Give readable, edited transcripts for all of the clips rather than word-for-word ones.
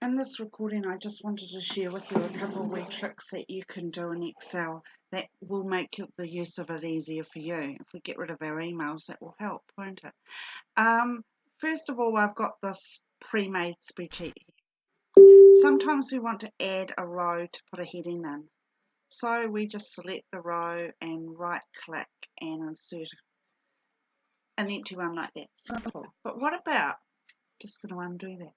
In this recording, I just wanted to share with you a couple of wee tricks that you can do in Excel that will make the use of it easier for you. If we get rid of our emails, that will help, won't it? First of all, I've got this pre-made spreadsheet here. Sometimes we want to add a row to put a heading in. So we just select the row and right-click and insert an empty one like that. Simple. But what about, just going to undo that.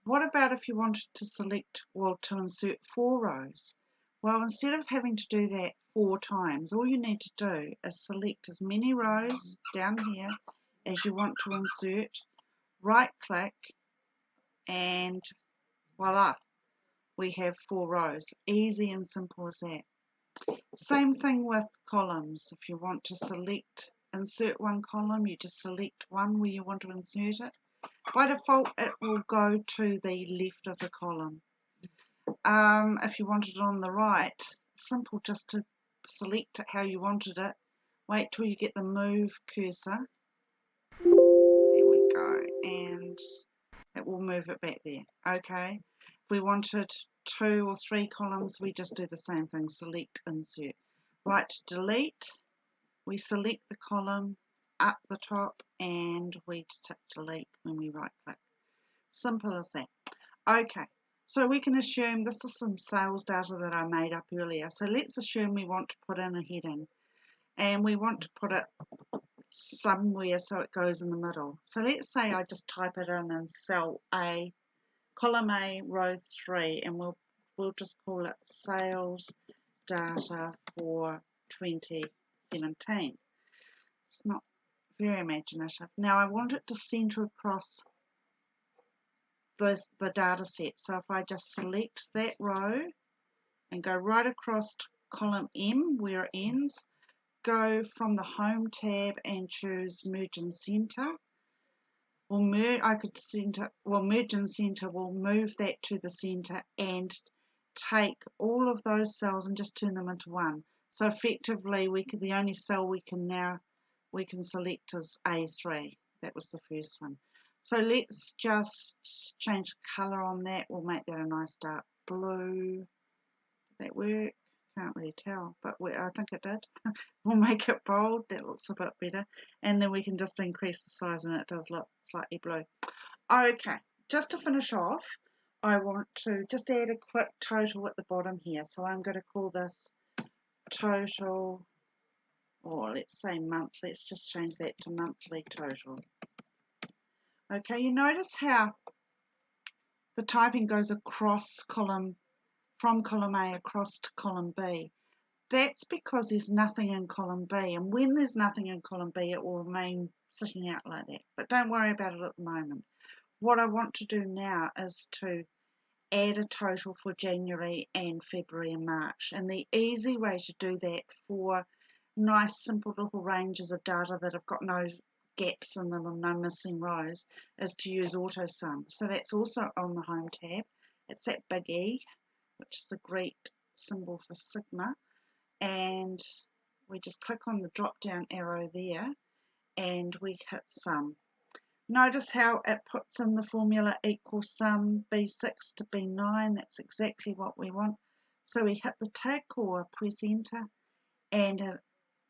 What about if you wanted to select, to insert 4 rows? Well, instead of having to do that 4 times, all you need to do is select as many rows down here as you want to insert, right click, and voila, we have 4 rows. Easy and simple as that. Same thing with columns. If you want to insert one column, you just select one where you want to insert it. By default, it will go to the left of the column. If you want it on the right, simple, just to select it how you wanted it. Wait till you get the move cursor. There we go, and it will move it back there. Okay. If we wanted 2 or 3 columns, we just do the same thing. Select, insert. Right to delete. We select the column up the top, and we just hit delete when we right click. Simple as that. Okay, so we can assume this is some sales data that I made up earlier. So let's assume we want to put in a heading, and we want to put it somewhere so it goes in the middle. So let's say I just type it in cell A, column A, row 3, and we'll just call it sales data for 2017. It's not very imaginative. Now I want it to center across the data set. So if I just select that row and go right across to column M where it ends, go from the Home tab and choose Merge and Center. Merge and Center will move that to the center and take all of those cells and just turn them into one. So effectively, the only cell we can select is A3. That was the first one. So let's just change the colour on that. We'll make that a nice dark blue. Did that work? Can't really tell, but I think it did. We'll make it bold. That looks a bit better. And then we can just increase the size and it does look slightly blue. Okay, just to finish off, I want to just add a quick total at the bottom here. So I'm going to call this total, or let's say month. Let's just change that to monthly total. Okay, you notice how the typing goes across from column A across to column B. That's because there's nothing in column B, and when there's nothing in column B, it will remain sitting out like that. But don't worry about it at the moment. What I want to do now is to add a total for January and February and March, and the easy way to do that for nice simple little ranges of data that have got no gaps in them and no missing rows is to use AutoSum. So that's also on the Home tab. It's that big E, which is a Greek symbol for sigma, and we just click on the drop down arrow there and we hit sum. Notice how it puts in the formula equals sum B6 to B9. That's exactly what we want. So we hit the tick or press enter, and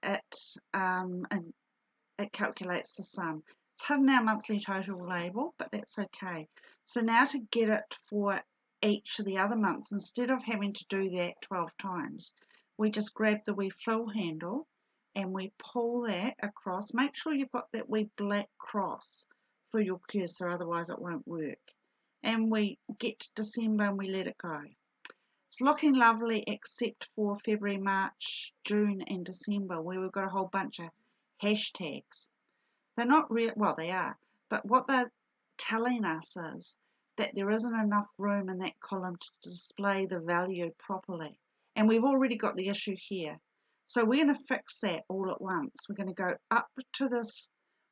it calculates the sum. It's hidden our monthly total label, but that's okay. So now to get it for each of the other months, instead of having to do that 12 times, we just grab the wee fill handle and we pull that across. Make sure you've got that wee black cross for your cursor, otherwise it won't work. And we get to December and we let it go. It's looking lovely except for February, March, June and December, where we've got a whole bunch of hashtags. They're not real, well they are, but what they're telling us is that there isn't enough room in that column to display the value properly. And we've already got the issue here. So we're going to fix that all at once. We're going to go up to this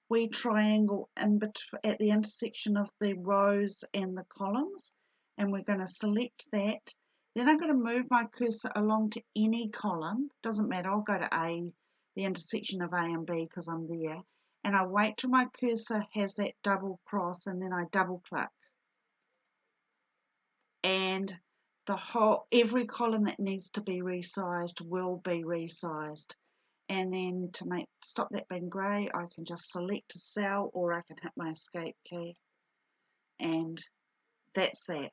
wee triangle at the intersection of the rows and the columns, and we're going to select that. Then I'm going to move my cursor along to any column. Doesn't matter, I'll go to A, the intersection of A and B because I'm there. And I wait till my cursor has that double cross and then I double click. and every column that needs to be resized will be resized. And then to stop that being grey, I can just select a cell, or I can hit my escape key, and that's that.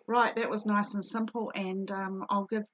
Right, that was nice and simple, and I'll give